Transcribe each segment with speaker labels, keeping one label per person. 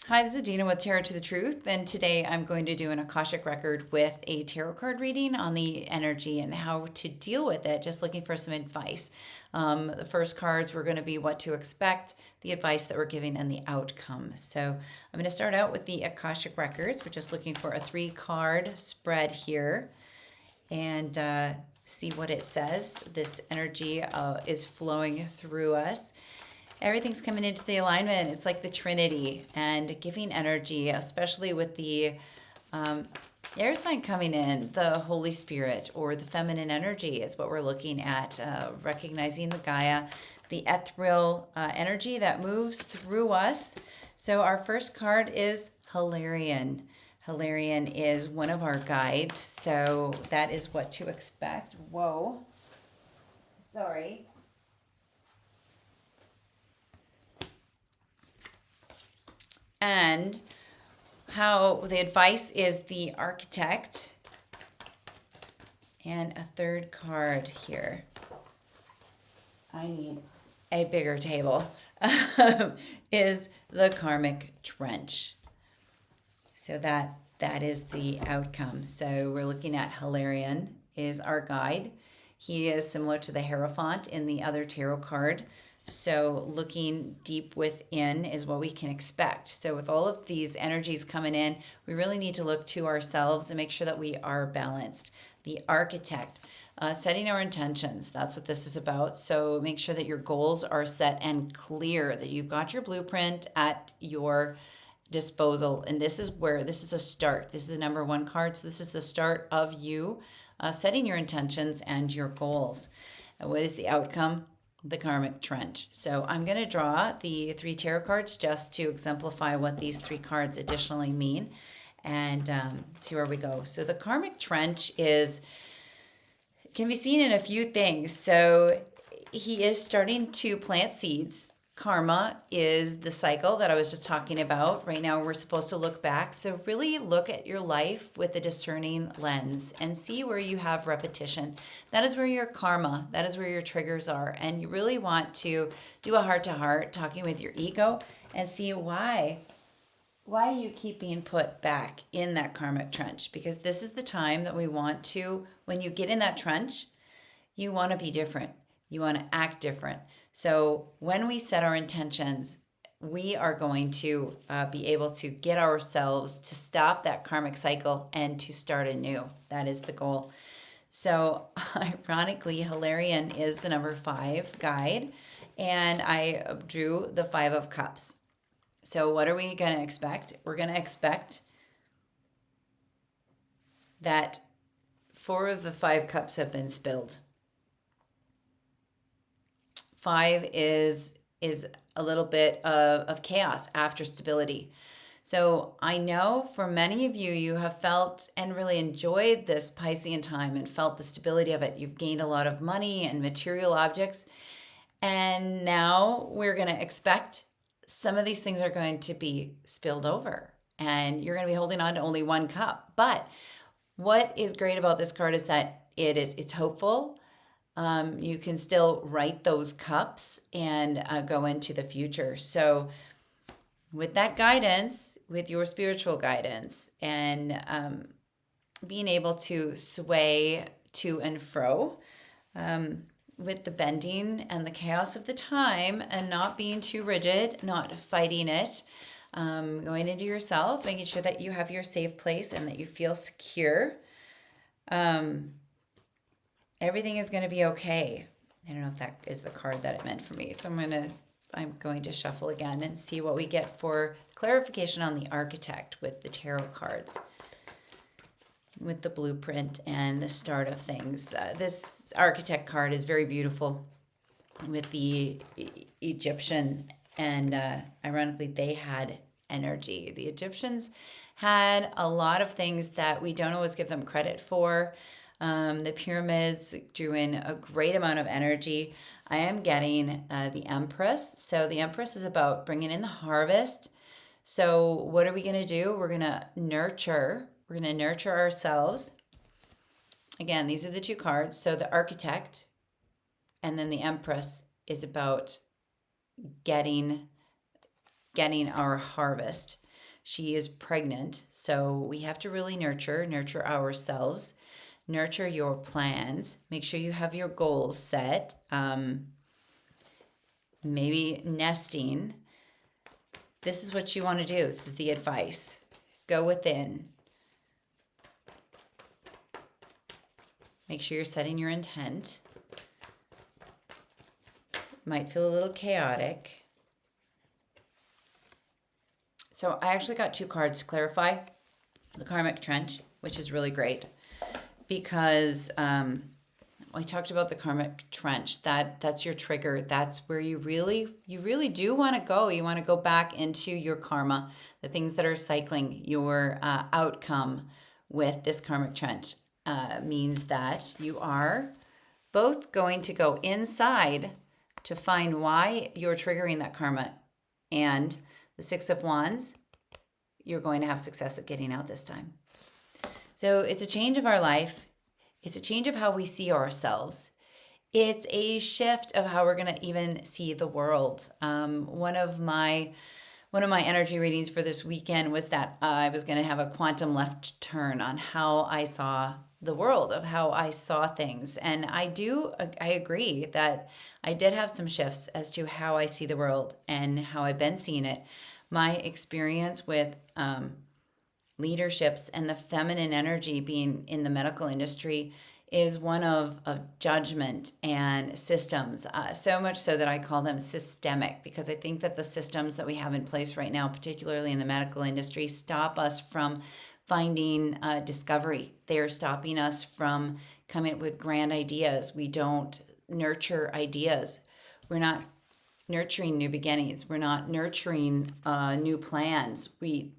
Speaker 1: Hi, this is Dina with Tarot to the Truth, and today I'm going to do an Akashic record with a tarot card reading on the energy and how to deal with it, just looking for some advice. The first cards were going to be what to expect, the advice that we're giving, and the outcome. So I'm going to start out with the Akashic records. We're just looking for a 3-card spread here and see what it says. This energy is flowing through us. Everything's coming into the alignment. It's like the Trinity and giving energy, especially with the air sign coming in, the Holy Spirit or the feminine energy is what we're looking at, recognizing the Gaia, the ethereal energy that moves through us. So our first card is Hilarion. Hilarion is one of our guides, so that is what to expect. Whoa. Sorry. And how the advice is the architect. And a third card here. I need a bigger table. Is the karmic trench. So that is the outcome. So we're looking at Hilarion is our guide. He is similar to the Hierophant in the other tarot card. So looking deep within is what we can expect. So with all of these energies coming in, we really need to look to ourselves and make sure that we are balanced. The architect, setting our intentions. That's what this is about. So make sure that your goals are set and clear, that you've got your blueprint at your disposal. And this is a start. This is the number 1 card. So this is the start of you setting your intentions and your goals. And what is the outcome? The karmic trench. So I'm going to draw the 3 tarot cards just to exemplify what these 3 cards additionally mean and see where we go. So the karmic trench can be seen in a few things. So he is starting to plant seeds. Karma is the cycle that I was just talking about. Right now, we're supposed to look back. So really look at your life with a discerning lens and see where you have repetition. That is where your karma, that is where your triggers are. And you really want to do a heart-to-heart, talking with your ego and see why you keep being put back in that karmic trench. Because this is the time that we want to, when you get in that trench, you want to be different. You want to act different. So when we set our intentions, we are going to be able to get ourselves to stop that karmic cycle and to start anew. That is the goal. So ironically, Hilarion is the number 5 guide, and I drew the 5 of Cups. So what are we going to expect? We're going to expect that 4 of the 5 cups have been spilled. 5 is a little bit of chaos after stability. So I know for many of you, you have felt and really enjoyed this Piscean time and felt the stability of it. You've gained a lot of money and material objects. And now we're going to expect some of these things are going to be spilled over. And you're going to be holding on to only 1 cup. But what is great about this card is that it's hopeful. You can still write those cups and go into the future. So with that guidance, with your spiritual guidance and being able to sway to and fro with the bending and the chaos of the time and not being too rigid, not fighting it, going into yourself, making sure that you have your safe place and that you feel secure. Everything is going to be okay. I don't know if that is the card that it meant for me. So I'm going to shuffle again and see what we get for clarification on the architect with the tarot cards, with the blueprint and the start of things. This architect card is very beautiful with the Egyptian, and ironically, they had energy. The Egyptians had a lot of things that we don't always give them credit for. The pyramids drew in a great amount of energy. I am getting the Empress. So the Empress is about bringing in the harvest. So what are we going to do? We're going to nurture. We're going to nurture ourselves. Again, these are the 2 cards. So the Architect and then the Empress is about getting our harvest. She is pregnant, so we have to really nurture ourselves, nurture your plans. Make sure you have your goals set. Maybe nesting. This is what you want to do. This is the advice. Go within. Make sure you're setting your intent. Might feel a little chaotic. So I actually got 2 cards to clarify the karmic trench, which is really great because I talked about the karmic trench. That's your trigger. That's where you really do want to go. You want to go back into your karma, the things that are cycling. Your outcome with this karmic trench means that you are both going to go inside to find why you're triggering that karma, and the 6 of Wands, you're going to have success at getting out this time. So it's a change of our life. It's a change of how we see ourselves. It's a shift of how we're going to even see the world. One of my energy readings for this weekend was that I was going to have a quantum left turn on how I saw the world, of how I saw things. And I agree that I did have some shifts as to how I see the world and how I've been seeing it. My experience with leaderships and the feminine energy being in the medical industry is one of judgment and systems, so much so that I call them systemic, because I think that the systems that we have in place right now, particularly in the medical industry, stop us from finding discovery. They are stopping us from coming up with grand ideas. We don't nurture ideas. We're not nurturing new beginnings. We're not nurturing new plans.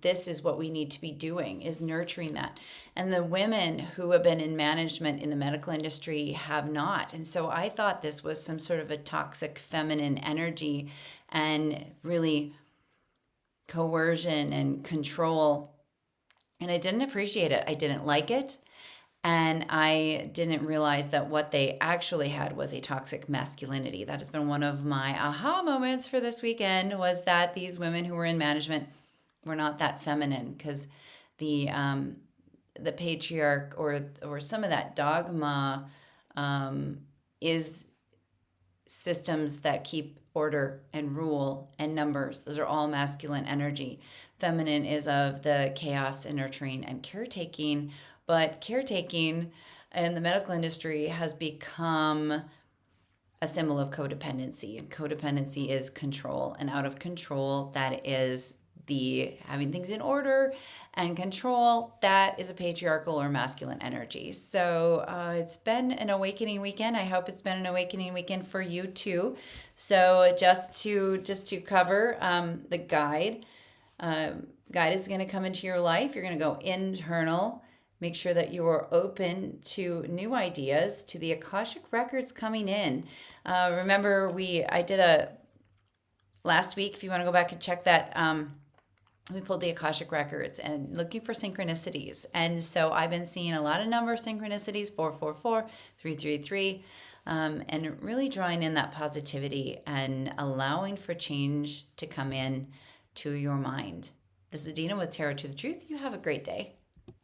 Speaker 1: This is what we need to be doing, is nurturing that. And the women who have been in management in the medical industry have not. And so I thought this was some sort of a toxic feminine energy and really coercion and control. And I didn't appreciate it. I didn't like it. And I didn't realize that what they actually had was a toxic masculinity. That has been one of my aha moments for this weekend, was that these women who were in management were not that feminine, because the patriarch or some of that dogma is systems that keep order and rule and numbers. Those are all masculine energy. Feminine is of the chaos and nurturing and caretaking. But caretaking in the medical industry has become a symbol of codependency. And codependency is control. And out of control, that is the having things in order. And control, that is a patriarchal or masculine energy. So it's been an awakening weekend. I hope it's been an awakening weekend for you too. So just to cover the guide. Guide is going to come into your life. You're going to go internal. Make sure that you are open to new ideas, to the Akashic records coming in. Remember, I did a last week. If you want to go back and check that, we pulled the Akashic records and looking for synchronicities. And so I've been seeing a lot of number synchronicities, 444, 333, and really drawing in that positivity and allowing for change to come in to your mind. This is Dina with Tarot to the Truth. You have a great day.